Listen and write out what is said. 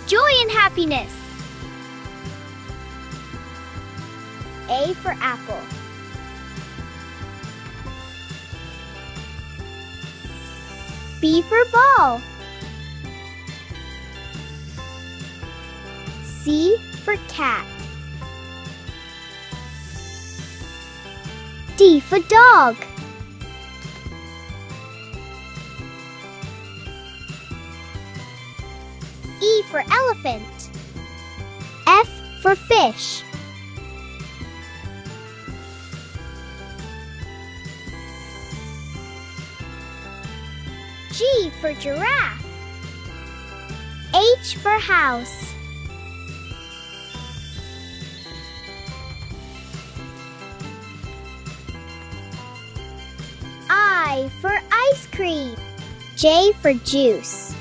joy and happiness. A for apple. B for ball. C for cat. D for dog. E for elephant. F for fish. G for giraffe. H for house. I for ice cream. J for juice.